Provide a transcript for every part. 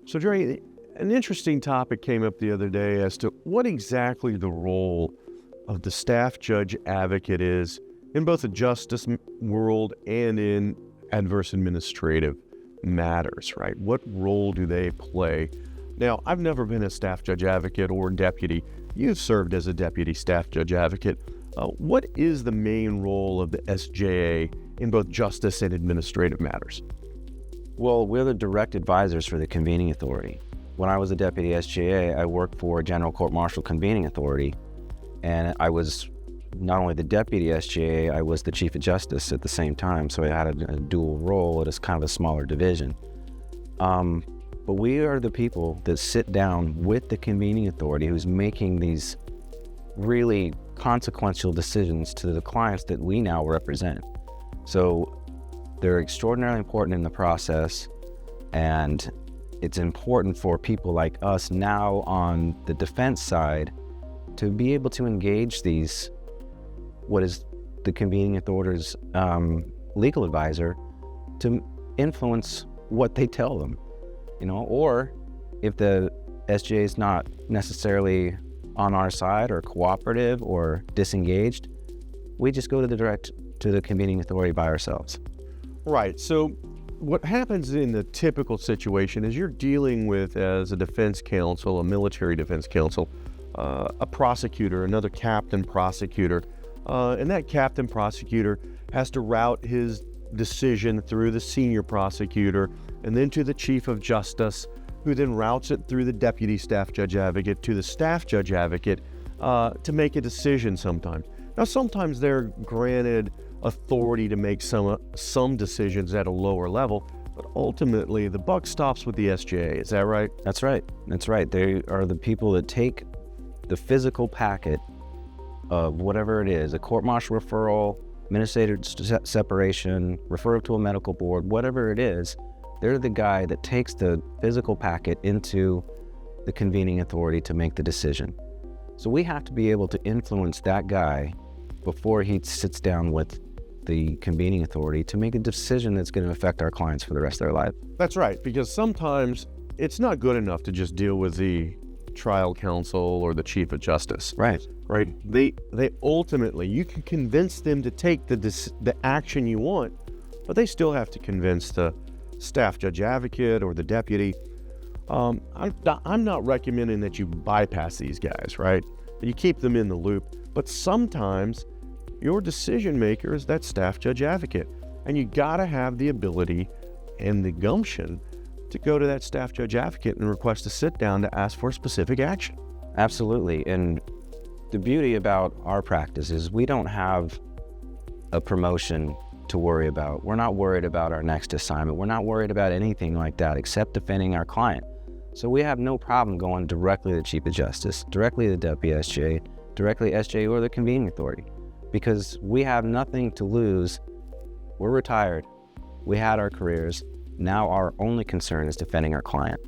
So, Dre, an interesting topic came up the other day as to what exactly the role of the staff judge advocate is in both the justice world and in adverse administrative matters, right? What role do they play? Now, I've never been a staff judge advocate or deputy. You've served as a deputy staff judge advocate. What is the main role of the SJA in both justice and administrative matters? Well, we're the direct advisors for the convening authority. When I was a deputy SJA, I worked for General Court Martial Convening Authority, and I was not only the deputy SJA, I was the chief of justice at the same time, so I had a dual role at kind of a smaller division. But we are the people that sit down with the convening authority who's making these really consequential decisions to the clients that we now represent. So they're extraordinarily important in the process, and it's important for people like us now on the defense side to be able to engage what is the convening authority's legal advisor to influence what they tell them, or if the SJA is not necessarily on our side or cooperative or disengaged, we just go direct to the convening authority by ourselves. Right. So what happens in the typical situation is you're dealing with, as a defense counsel, a military defense counsel, a prosecutor, another captain prosecutor, and that captain prosecutor has to route his decision through the senior prosecutor and then to the chief of justice, who then routes it through the deputy staff judge advocate to the staff judge advocate to make a decision sometimes. Now, sometimes they're granted authority to make some decisions at a lower level, but ultimately the buck stops with the SJA. Is that right? That's right. They are the people that take the physical packet of whatever it is, a court-martial referral, administrative separation, referral to a medical board, whatever it is. They're the guy that takes the physical packet into the convening authority to make the decision. So we have to be able to influence that guy before he sits down with the convening authority to make a decision that's going to affect our clients for the rest of their life. That's right, because sometimes it's not good enough to just deal with the trial counsel or the chief of justice. Right. They ultimately, you can convince them to take the action you want, but they still have to convince the staff judge advocate or the deputy. I'm not recommending that you bypass these guys, right? You keep them in the loop, but sometimes your decision maker is that staff judge advocate, and you gotta have the ability and the gumption to go to that staff judge advocate and request a sit down to ask for specific action. Absolutely. And the beauty about our practice is we don't have a promotion to worry about. We're not worried about our next assignment. We're not worried about anything like that except defending our client. So we have no problem going directly to the chief of justice, directly to the deputy SJA, directly to SJA or the convening authority, because we have nothing to lose. We're retired. We had our careers. Now our only concern is defending our client.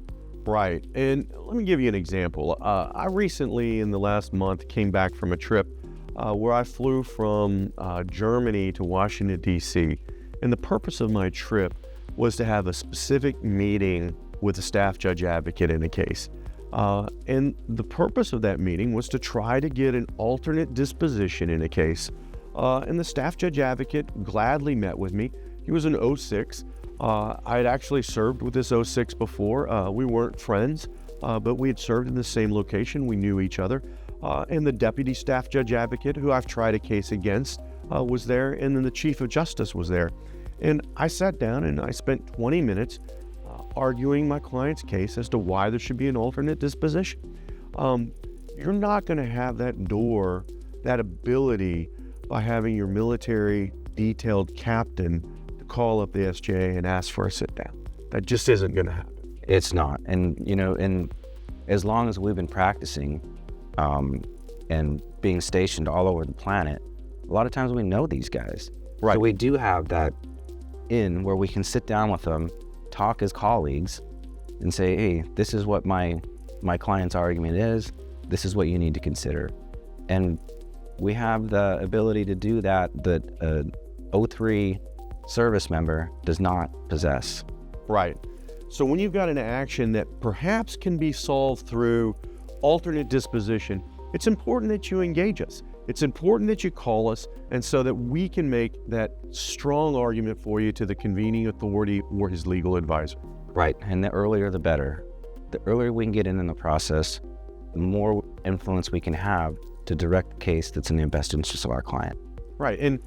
Right. And let me give you an example. I recently, in the last month, came back from a trip where I flew from Germany to Washington, D.C. And the purpose of my trip was to have a specific meeting with a staff judge advocate in a case. And the purpose of that meeting was to try to get an alternate disposition in a case. And the staff judge advocate gladly met with me. He was an 06. I had actually served with this 06 before. We weren't friends, but we had served in the same location. We knew each other. And the deputy staff judge advocate, who I've tried a case against, was there, and then the chief of justice was there. And I sat down and I spent 20 minutes arguing my client's case as to why there should be an alternate disposition. You're not going to have that door, that ability, by having your military detailed captain to call up the SJA and ask for a sit down. That just isn't going to happen. It's not. And, and as long as we've been practicing and being stationed all over the planet, a lot of times we know these guys. Right. So we do have that in where we can sit down with them, talk as colleagues, and say, hey, this is what my client's argument is. This is what you need to consider. And we have the ability to do that a 03 service member does not possess. Right. So when you've got an action that perhaps can be solved through alternate disposition, it's important that you engage us. It's important that you call us, and so that we can make that strong argument for you to the convening authority or his legal advisor. Right, and the earlier the better. The earlier we can get in the process, the more influence we can have to direct the case that's in the best interest of our client. Right, and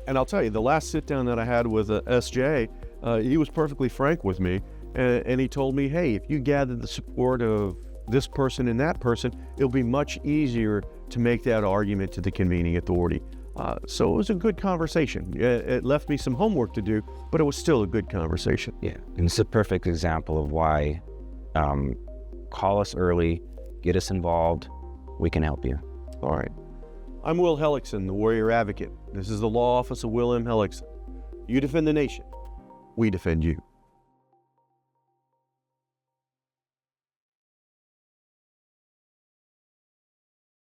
I'll tell you, the last sit down that I had with a SJA, he was perfectly frank with me, and he told me, hey, if you gather the support of this person and that person, it'll be much easier to make that argument to the convening authority. So it was a good conversation. It left me some homework to do, but it was still a good conversation. Yeah, and it's a perfect example of why call us early, get us involved, we can help you. All right. I'm Will Helixon, the Warrior Advocate. This is the Law Office of Will M. Helixon. You defend the nation. We defend you.